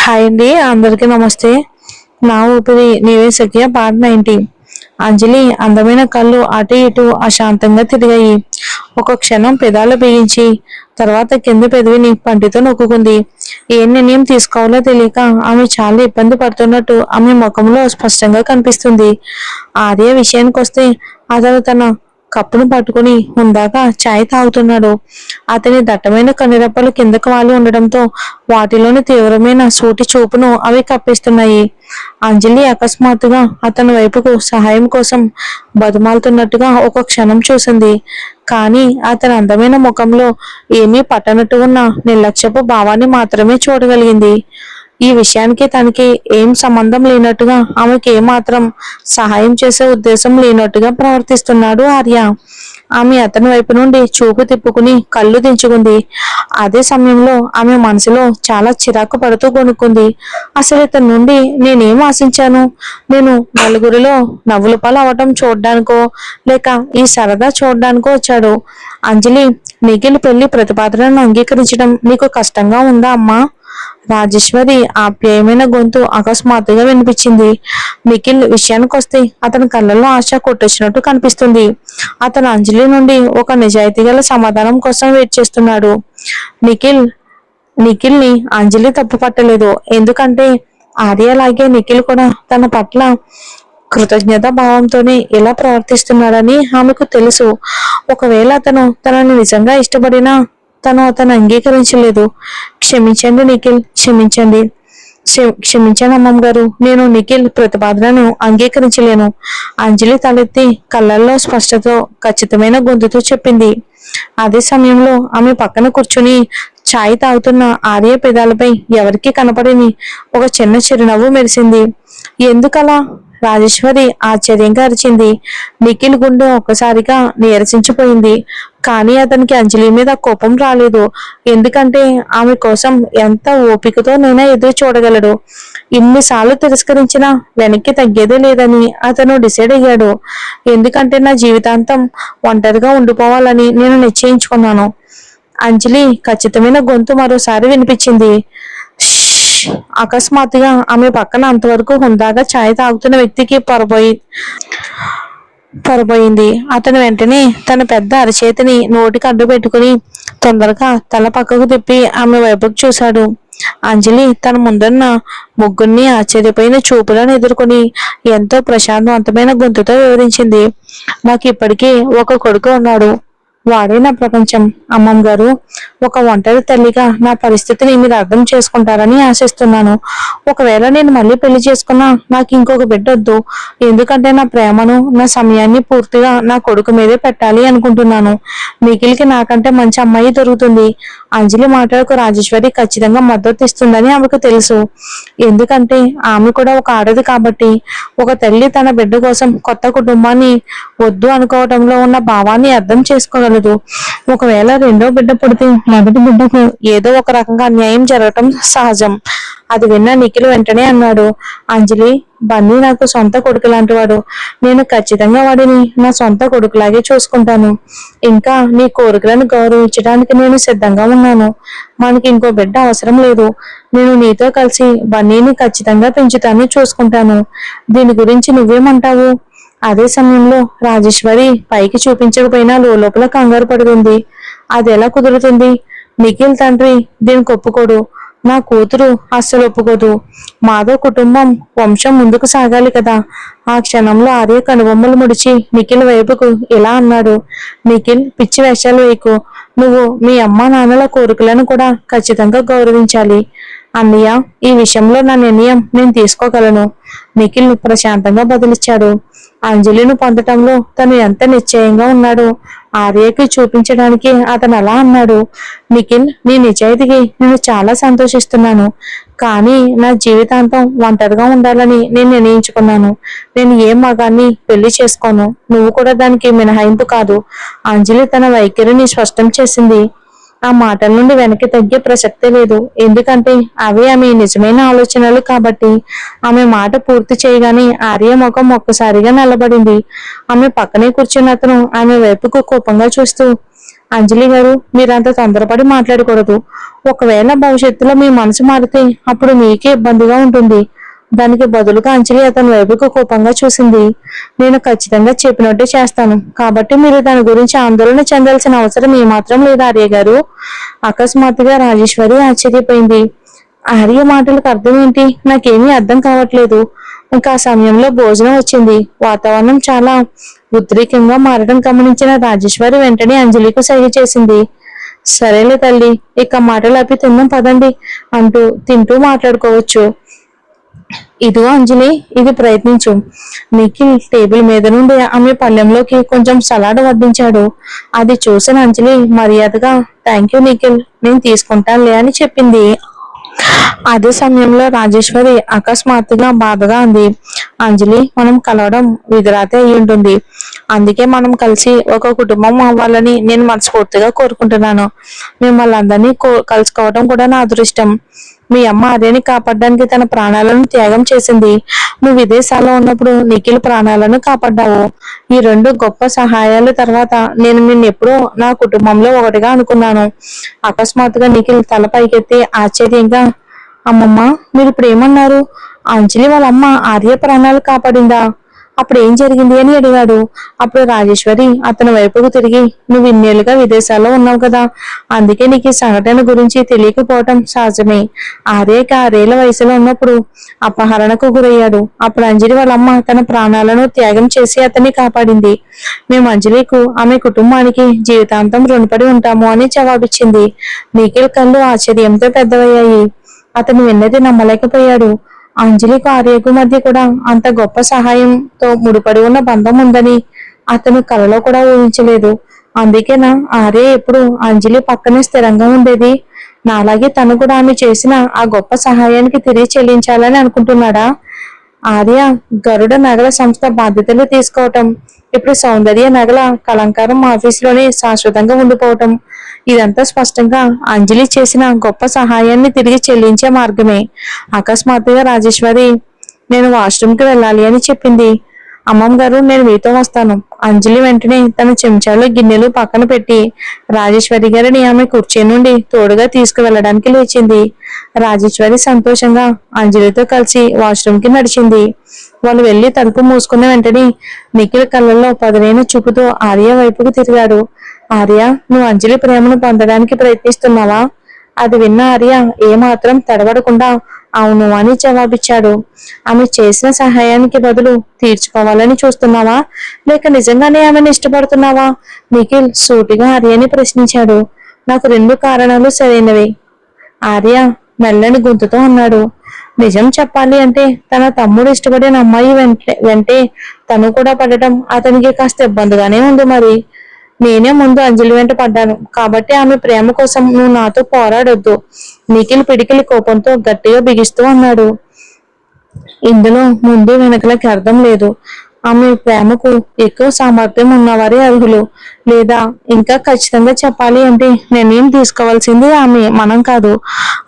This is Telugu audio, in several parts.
హాయ్ అండి, అందరికీ నమస్తే. నా ఊపిరి నీవే సఖియ పార్ట్ 19. అంజలి అందమైన కళ్ళు అటు ఇటు అశాంతంగా తిరిగాయి. ఒక క్షణం పెదాలు బిగించి తర్వాత కింద పెదవిని పంటితో నొక్కుంది. ఏ నిర్ణయం తీసుకోవాలో తెలియక ఆమె చాలా ఇబ్బంది పడుతున్నట్టు ఆమె ముఖంలో స్పష్టంగా కనిపిస్తుంది. ఆర్య విషయానికి వస్తే అతను తన కప్పును పట్టుకుని ఉందాక ఛాయ్ తాగుతున్నాడు. అతని దట్టమైన కనురెప్పలు కిందకు వాలి ఉండడంతో వాటిలోని తీవ్రమైన సూటి చూపును అవి కప్పిస్తున్నాయి. అంజలి అకస్మాత్తుగా అతని వైపుకు సహాయం కోసం బతిమాలుతున్నట్టుగా ఒక క్షణం చూసింది. కానీ అతని అందమైన ముఖంలో ఏమీ పట్టనట్టు ఉన్న నిర్లక్ష్యపు భావాన్ని మాత్రమే చూడగలిగింది. ఈ విషయానికి తనకి ఏం సంబంధం లేనట్టుగా, ఆమెకి ఏమాత్రం సహాయం చేసే ఉద్దేశం లేనట్టుగా ప్రవర్తిస్తున్నాడు ఆర్య. ఆమె అతని వైపు నుండి చూపు తిప్పుకుని కళ్ళు దించుకుంది. అదే సమయంలో ఆమె మనసులో చాలా చిరాకు పడుతూ కొనుక్కుంది. అసలు ఇతని నుండి నేనేం ఆశించాను? నేను నలుగురిలో నవ్వుల పాలు అవటం చూడ్డానికో లేక ఈ సరదా చూడ్డానికో వచ్చాడు. అంజలి, నిఖిల్ పెళ్లి ప్రతిపాదనను అంగీకరించడం నీకు కష్టంగా ఉందా అమ్మా? రాజేశ్వరి ఆప్యాయమైన గొంతు అకస్మాత్తుగా వినిపించింది. నిఖిల్ విషయానికి వస్తే అతని కళ్ళల్లో ఆశ కొట్టొచ్చినట్టు కనిపిస్తుంది. అతను అంజలి నుండి ఒక నిజాయితీ గల సమాధానం కోసం వెయిట్ చేస్తున్నాడు. నిఖిల్ నిఖిల్ ని అంజలి తప్పు పట్టలేదు. ఎందుకంటే ఆర్యలాగే నిఖిల్ కూడా తన పట్ల కృతజ్ఞత భావంతోనే ఇలా ప్రవర్తిస్తున్నాడని ఆమెకు తెలుసు. ఒకవేళ అతను తనని నిజంగా ఇష్టపడినా అతను అంగీకరించలేదు. క్షమించండి నిఖిల్, క్షమించండి. క్షమించండి అమ్మమ్మ గారు, నేను నిఖిల్ ప్రతిపాదనను అంగీకరించలేను. అంజలి తలెత్తి కళ్ళల్లో స్పష్టతో ఖచ్చితమైన గొంతుతో చెప్పింది. అదే సమయంలో ఆమె పక్కన కూర్చుని ఛాయ్ తాగుతున్న ఆర్య పెదాలపై ఎవరికీ కనపడని ఒక చిన్న చిరునవ్వు మెరిసింది. ఎందుకలా? రాజేశ్వరి ఆశ్చర్యంగా అరిచింది. నిఖిల్ గుండె ఒక్కసారిగా నీరసించిపోయింది. కానీ అతనికి అంజలి మీద కోపం రాలేదు. ఎందుకంటే ఆమె కోసం ఎంత ఓపికతోనైనా ఎదురు చూడగలడు. ఇన్నిసార్లు తిరస్కరించినా వెనక్కి తగ్గేదే లేదని అతను డిసైడ్ అయ్యాడు. ఎందుకంటే నా జీవితాంతం ఒంటరిగా ఉండిపోవాలని నేను నిశ్చయించుకున్నాను. అంజలి ఖచ్చితమైన గొంతు మరోసారి వినిపించింది. అకస్మాత్తుగా ఆమె పక్కన అంతవరకు హుందాగా ఛాయ్ తాగుతున్న వ్యక్తికి పొరబోయింది. అతను వెంటనే తన పెద్ద అరచేతిని నోటికి అడ్డు పెట్టుకుని తొందరగా తల పక్కకు తిప్పి ఆమె వైపుకు చూశాడు. అంజలి తన ముందున్న ముగ్గురిని ఆశ్చర్యపోయిన చూపులను ఎదుర్కొని ఎంతో ప్రశాంతవంతమైన గొంతుతో వివరించింది. నాకు ఇప్పటికీ ఒక కొడుకు ఉన్నాడు. వాడే నా ప్రపంచం. అమ్మమ్మ గారు, ఒక ఒంటరి తల్లిగా నా పరిస్థితిని మీరు అర్థం చేసుకుంటారని ఆశిస్తున్నాను. ఒకవేళ నేను మళ్ళీ పెళ్లి చేసుకున్నా నాకు ఇంకొక బిడ్డ వద్దు. ఎందుకంటే నా ప్రేమను, నా సమయాన్ని పూర్తిగా నా కొడుకు మీదే పెట్టాలి అనుకుంటున్నాను. నిఖిల్కి నాకంటే మంచి అమ్మాయి దొరుకుతుంది. అంజలి మాటలకు రాజేశ్వరి ఖచ్చితంగా మద్దతు ఇస్తుందని ఆమెకు తెలుసు. ఎందుకంటే ఆమె కూడా ఒక ఆడది కాబట్టి. ఒక తల్లి తన బిడ్డ కోసం కొత్త కుటుంబాన్ని వద్దు అనుకోవటంలో ఉన్న భావాన్ని అర్థం చేసుకోగలదు. ఒకవేళ రెండో బిడ్డ పుడితే మొదటి బిడ్డకు ఏదో ఒక రకంగా అన్యాయం జరగటం సహజం. అది విన్న నిఖిల్ వెంటనే అన్నాడు. అంజలి, బన్నీ నాకు సొంత కొడుకు లాంటి వాడు. నేను ఖచ్చితంగా వాడిని నా సొంత కొడుకులాగే చూసుకుంటాను. ఇంకా నీ కోరికలను గౌరవించడానికి నేను సిద్ధంగా ఉన్నాను. మనకి ఇంకో బిడ్డ అవసరం లేదు. నేను నీతో కలిసి బన్నీని ఖచ్చితంగా పెంచుతాను, చూసుకుంటాను. దీని గురించి నువ్వేమంటావు? అదే సమయంలో రాజేశ్వరి పైకి చూపించకపోయినా లోపల కంగారు పడుతుంది. అది ఎలా కుదురుతుంది? నిఖిల్ తండ్రి దీనికి ఒప్పుకోడు. నా కూతురు అస్సలు ఒప్పుకోదు. మాధవ్ కుటుంబం వంశం ముందుకు సాగాలి కదా. ఆ క్షణంలో ఆర్య కనుబొమ్మలు ముడిచి నిఖిల్ వైపుకు ఇలా అన్నాడు. నిఖిల్, పిచ్చి వేషాలు వేయకు. నువ్వు మీ అమ్మా నాన్నల కోరికలను కూడా ఖచ్చితంగా గౌరవించాలి. అన్నయ్య, ఈ విషయంలో నా నిర్ణయం నేను తీసుకోగలను. నిఖిల్ ప్రశాంతంగా బదిలిచ్చాడు. అంజలిని పొందటంలో తను ఎంత నిశ్చయంగా ఉన్నాడో ఆర్యకి చూపించడానికి అతను అలా అన్నాడు. నిఖిల్, నీ నిజాయితీకి నేను చాలా సంతోషిస్తున్నాను. కానీ నా జీవితాంతం ఒంటరిగా ఉండాలని నేను నిర్ణయించుకున్నాను. నేను ఏ మగాన్ని పెళ్లి చేసుకోను. నువ్వు కూడా దానికి మినహాయింపు కాదు. అంజలి తన వైఖరిని స్పష్టం చేసింది. ఆ మాటల నుండి వెనక్కి తగ్గే ప్రసక్తే లేదు. ఎందుకంటే అవి ఆమె నిజమైన ఆలోచనలు కాబట్టి. ఆమె మాట పూర్తి చేయగానే ఆర్య ముఖం ఒక్కసారిగా నల్లబడింది. ఆమె పక్కనే కూర్చున్న అతను ఆమె వైపుకు కోపంగా చూస్తూ, అంజలి గారు, మీరంత తొందరపడి మాట్లాడకూడదు. ఒకవేళ భవిష్యత్తులో మీ మనసు మారితే అప్పుడు మీకే ఇబ్బందిగా ఉంటుంది. దానికి బదులుగా అంజలి అతని వైపుకు కోపంగా చూసింది. నేను ఖచ్చితంగా చెప్పినట్టే చేస్తాను, కాబట్టి మీరు దాని గురించి ఆందోళన చెందాల్సిన అవసరం ఏమాత్రం లేదు ఆర్య గారు. అకస్మాత్తుగా రాజేశ్వరి ఆశ్చర్యపోయింది. ఆర్య మాటలకు అర్థం ఏంటి? నాకేమీ అర్థం కావట్లేదు. ఇంకా ఆ సమయంలో భోజనం వచ్చింది. వాతావరణం చాలా ఉద్రేకంగా మారడం గమనించిన రాజేశ్వరి వెంటనే అంజలికి సహాయ చేసింది. సరేలే తల్లి, ఇక మాటలు ఆపి తిన్నాం పదండి అంటూ తింటూ మాట్లాడుకోవచ్చు. ఇదిగో అంజలి, ఇది ప్రయత్నించు. నిఖిల్ టేబుల్ మీద నుండి ఆమె పళ్ళెంలోకి కొంచెం సలాడ్ వడ్డించాడు. అది చూసిన అంజలి మర్యాదగా థ్యాంక్ యూ నిఖిల్, నేను తీసుకుంటానులే అని చెప్పింది. అదే సమయంలో రాజేశ్వరి అకస్మాత్తుగా బాధగా అంది. అంజలి, మనం కలవడం విధిరాతే అయి ఉంటుంది. అందుకే మనం కలిసి ఒక కుటుంబం అవ్వాలని నేను మనస్ఫూర్తిగా కోరుకుంటున్నాను. మిమ్మల్ని అందరినీ కలుసుకోవడం కూడా నా అదృష్టం. మీ అమ్మ అదేని కాపాడడానికి తన ప్రాణాలను త్యాగం చేసింది. నువ్వు విదేశాల్లో ఉన్నప్పుడు నిఖిల్ ప్రాణాలను కాపాడ్డావు. ఈ రెండు గొప్ప సహాయాల తర్వాత నేను నిన్నెప్పుడూ నా కుటుంబంలో ఒకటిగా అనుకున్నాను. అకస్మాత్తుగా నిఖిల్ తల పైకెత్తి ఆశ్చర్యంగా, అమ్మమ్మ, మీరు ఇప్పుడు ఏమన్నారు? అంజలి వాళ్ళ అమ్మ ఆర్య ప్రాణాలు కాపాడిందా? అప్పుడు ఏం జరిగింది అని అడిగాడు. అప్పుడు రాజేశ్వరి అతని వైపుకు తిరిగి, నువ్వు ఇన్నేళ్లుగా విదేశాల్లో ఉన్నావు కదా, అందుకే నీకు ఈ సంఘటన గురించి తెలియకపోవటం సహజమే. ఆర్యకి 6 ఏళ్ల వయసులో ఉన్నప్పుడు అపహరణకు గురయ్యాడు. అప్పుడు అంజలి వాళ్ళ అమ్మ తన ప్రాణాలను త్యాగం చేసి అతన్ని కాపాడింది. మేము అంజలికు, ఆమె కుటుంబానికి జీవితాంతం రుణపడి ఉంటాము అని జవాబిచ్చింది. నిఖిల్ కళ్ళు ఆశ్చర్యంతో పెద్దవయ్యాయి. అతను విన్నది నమ్మలేకపోయాడు. అంజలికు ఆర్యకు మధ్య కూడా అంత గొప్ప సహాయంతో ముడిపడి ఉన్న బంధం ఉందని అతను కలలో కూడా ఊహించలేదు. అందుకేనా ఆర్య ఎప్పుడు అంజలి పక్కనే స్థిరంగా ఉండేది? నాలాగే తను కూడా ఆమె చేసిన ఆ గొప్ప సహాయానికి తిరిగి చెల్లించాలని అనుకుంటున్నాడా? ఆర్య గరుడ నగల సంస్థ బాధ్యతలు తీసుకోవటం, ఇప్పుడు సౌందర్య నగల కలంకారం ఆఫీసులోనే శాశ్వతంగా ఉండిపోవటం, ఇదంతా స్పష్టంగా అంజలి చేసిన గొప్ప సహాయాన్ని తిరిగి చెల్లించే మార్గమే. అకస్మాత్తుగా రాజేశ్వరి, నేను వాష్రూమ్కి వెళ్ళాలి అని చెప్పింది. అమ్మమ్మ గారు, నేను మీతో వస్తాను. అంజలి వెంటనే తన చెంచాలో గిన్నెలు పక్కన పెట్టి రాజేశ్వరి గారిని ఆమె కుర్చీ నుండి తోడుగా తీసుకువెళ్ళడానికి లేచింది. రాజేశ్వరి సంతోషంగా అంజలితో కలిసి వాష్రూమ్కి నడిచింది. వాళ్ళు వెళ్లి తలుపు మూసుకున్న వెంటనే నిఖిల్ కళ్ళల్లో పదునైన చూపుతో ఆర్య వైపుకు తిరిగాడు. ఆర్య, నువ్వు అంజలి ప్రేమను పొందడానికి ప్రయత్నిస్తున్నావా? అది విన్న ఆర్య ఏమాత్రం తడబడకుండా అవును అని జవాబిచ్చాడు. ఆమె చేసిన సహాయానికి బదులు తీర్చుకోవాలని చూస్తున్నావా, లేక నిజంగానే ఆమెను ఇష్టపడుతున్నావా? నిఖిల్ సూటిగా ఆర్యని ప్రశ్నించాడు. నాకు 2 కారణాలు సరైనవే, ఆర్య మెల్లని గొంతుతో అన్నాడు. నిజం చెప్పాలి అంటే తన తమ్ముడు ఇష్టపడిన అమ్మాయి వెంటే తను కూడా పడటం అతనికి కాస్త ఇబ్బందిగానే ఉంది. మరి నేనే ముందు అంజలి వెంట పడ్డాను, కాబట్టి ఆమె ప్రేమ కోసం నువ్వు నాతో పోరాడొద్దు. నిఖిల్ పిడికిలి కోపంతో గట్టిగా బిగిస్తూ అన్నాడు. ఇందులో ముందు వెనకలకి అర్థం లేదు. ఆమె ప్రేమకు ఎక్కువ సామర్థ్యం ఉన్నవారే అర్హులు. లేదా ఇంకా ఖచ్చితంగా చెప్పాలి అంటే నిర్ణయం తీసుకోవాల్సింది ఆమె, మనం కాదు.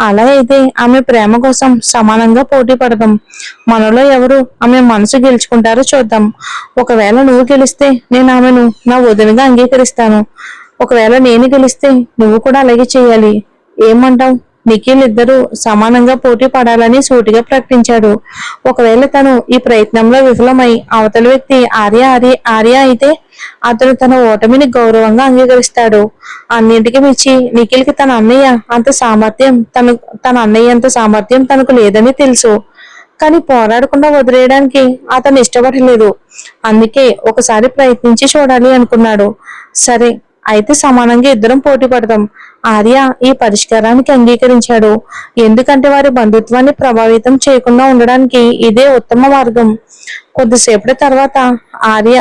అలా అయితే ఆమె ప్రేమ కోసం సమానంగా పోటీ పడదాం. మనలో ఎవరు ఆమె మనసు గెలుచుకుంటారో చూద్దాం. ఒకవేళ నువ్వు గెలిస్తే నేను ఆమెను నా వదినగా అంగీకరిస్తాను. ఒకవేళ నేను గెలిస్తే నువ్వు కూడా అలాగే చేయాలి. ఏమంటావ్? నిఖిల్ ఇద్దరు సమానంగా పోటీ పడాలని సూటిగా ప్రకటించాడు. ఒకవేళ తను ఈ ప్రయత్నంలో విఫలమై అవతల వ్యక్తి ఆర్య అయితే అతను తన ఓటమిని గౌరవంగా అంగీకరిస్తాడు. అన్నింటికి మించి నిఖిల్ కి తన అన్నయ్య అంత సామర్థ్యం తనకు లేదని తెలుసు. కానీ పోరాడకుండా వదిలేయడానికి అతను ఇష్టపడలేదు. అందుకే ఒకసారి ప్రయత్నించి చూడాలి అనుకున్నాడు. సరే, అయితే సమానంగా ఇద్దరం పోటీ పడదాం. ఆర్య ఈ పరిష్కారానికి అంగీకరించాడు. ఎందుకంటే వారి బంధుత్వాన్ని ప్రభావితం చేయకుండా ఉండడానికి ఇదే ఉత్తమ మార్గం. కొద్దిసేపటి తర్వాత ఆర్య,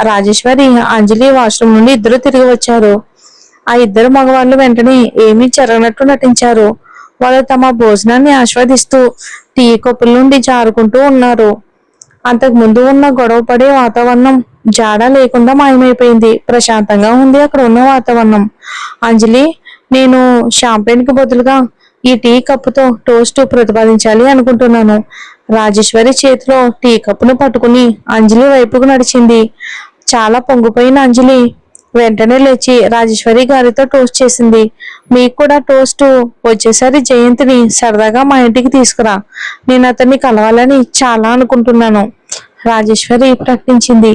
రాజేశ్వరి, అంజలి వాష్రూమ్ నుండి ఇద్దరు తిరిగి వచ్చారు. ఆ ఇద్దరు మగవాళ్ళు వెంటనే ఏమీ జరగనట్టు నటించారు. వాళ్ళు తమ భోజనాన్ని ఆస్వాదిస్తూ టీ కప్పుల నుండి జారుకుంటూ ఉన్నారు. అంతకు ముందు ఉన్న గొడవ పడే వాతావరణం జాడ లేకుండా మాయమైపోయింది. ప్రశాంతంగా ఉంది అక్కడ ఉన్న వాతావరణం. అంజలి, నేను షాంపెయిన్ కి బదులుగా ఈ టీ కప్పుతో టోస్ట్ ప్రతిపాదించాలి అనుకుంటున్నాను. రాజేశ్వరి చేతిలో టీ కప్పును పట్టుకుని అంజలి వైపుకు నడిచింది. చాలా పొంగిపోయిన అంజలి, వెంటనే లేచి రాజేశ్వరి గారితో టోస్ట్ చేసింది. మీకు కూడా టోస్ట్. వచ్చేసరి జయంతిని సరదాగా మా ఇంటికి తీసుకురా. నేను అతన్ని కలవాలని చాలా అనుకుంటున్నాను, రాజేశ్వరి ప్రకటించింది.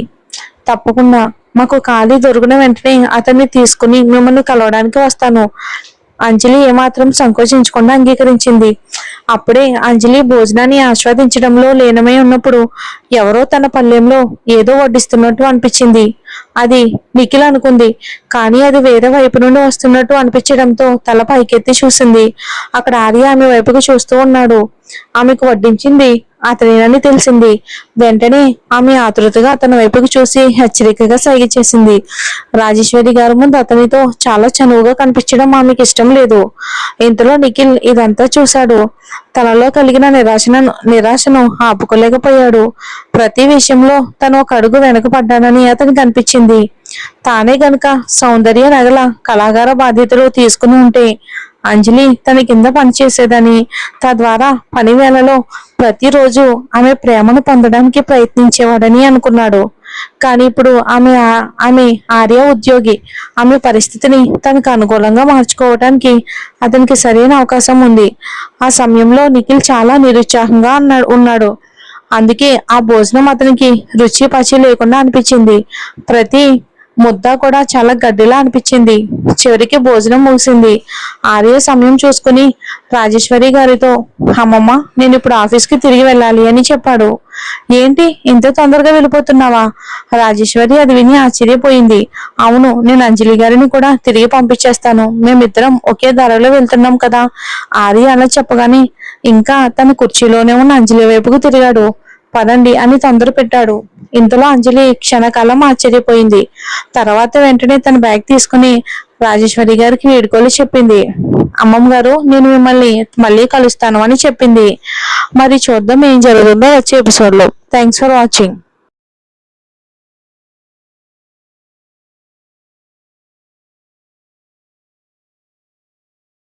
తప్పకుండా. మాకు ఖాళీ దొరికిన వెంటనే అతన్ని తీసుకుని మిమ్మల్ని కలవడానికి వస్తాను. అంజలి ఏమాత్రం సంకోచించకుండా అంగీకరించింది. అప్పుడే అంజలి భోజనాన్ని ఆస్వాదించడంలో లీనమై ఉన్నప్పుడు ఎవరో తన పల్లెంలో ఏదో వడ్డిస్తున్నట్టు అనిపించింది. అది నిఖిల్ అనుకుంది. కానీ అది వేరే వైపు నుండి వస్తున్నట్టు అనిపించడంతో తల పైకెత్తి చూసింది. అక్కడ ఆర్య ఆమె వైపుకు చూస్తూ ఉన్నాడు. ఆమెకు వడ్డించింది అతనేనని తెలిసింది. వెంటనే ఆమె ఆతృతగా అతని వైపుకు చూసి హెచ్చరికగా సైగ చేసింది. రాజేశ్వరి గారి ముందు అతనితో చాలా చనువుగా కనిపించడం ఆమెకి ఇష్టం లేదు. ఇంతలో నిఖిల్ ఇదంతా చూశాడు. తనలో కలిగిన నిరాశను ఆపుకోలేకపోయాడు. ప్రతి విషయంలో తను ఒక అడుగు వెనకపడ్డానని అతనికి అనిపించింది. తానే గనుక సౌందర్య నగల కళాగార బాధ్యతలు తీసుకుని ఉంటే అంజలి తన కింద పనిచేసేదని, తద్వారా పని వేళలో ప్రతిరోజు ఆమె ప్రేమను పొందడానికి ప్రయత్నించేవాడని అనుకున్నాడు. కానీ ఇప్పుడు ఆమె ఆర్య ఉద్యోగి. ఆమె పరిస్థితిని తనకు అనుకూలంగా మార్చుకోవడానికి అతనికి సరైన అవకాశం ఉంది. ఆ సమయంలో నిఖిల్ చాలా నిరుత్సాహంగా ఉన్నాడు. అందుకే ఆ భోజనం అతనికి రుచి పచి లేకుండా అనిపించింది. ప్రతి ముద్ద కూడా చాలా గడ్డిలా అనిపించింది. చివరికి భోజనం ముగిసింది. ఆర్య సమయం చూసుకుని రాజేశ్వరి గారితో, అమ్మమ్మ, నేను ఇప్పుడు ఆఫీస్కి తిరిగి వెళ్ళాలి అని చెప్పాడు. ఏంటి ఇంత తొందరగా వెళ్ళిపోతున్నావా? రాజేశ్వరి అది విని ఆశ్చర్యపోయింది. అవును, నేను అంజలి గారిని కూడా తిరిగి పంపించేస్తాను. మేమిద్దరం ఒకే ధరలో వెళ్తున్నాం కదా. ఆర్య అలా చెప్పగానే ఇంకా తన కుర్చీలోనే ఉన్న అంజలి వైపుకు తిరిగాడు. పదండి అని తొందర పెట్టాడు. ఇంతలో అంజలి క్షణకాలం ఆశ్చర్యపోయింది. తర్వాత వెంటనే తన బ్యాగ్ తీసుకుని రాజేశ్వరి గారికి వీడ్కోలు చెప్పింది. అమ్మమ్మ గారు, నేను మిమ్మల్ని మళ్ళీ కలుస్తాను అని చెప్పింది. మరి చూద్దాం ఏం జరుగుతుందో వచ్చే ఎపిసోడ్ లో. Thanks for watching.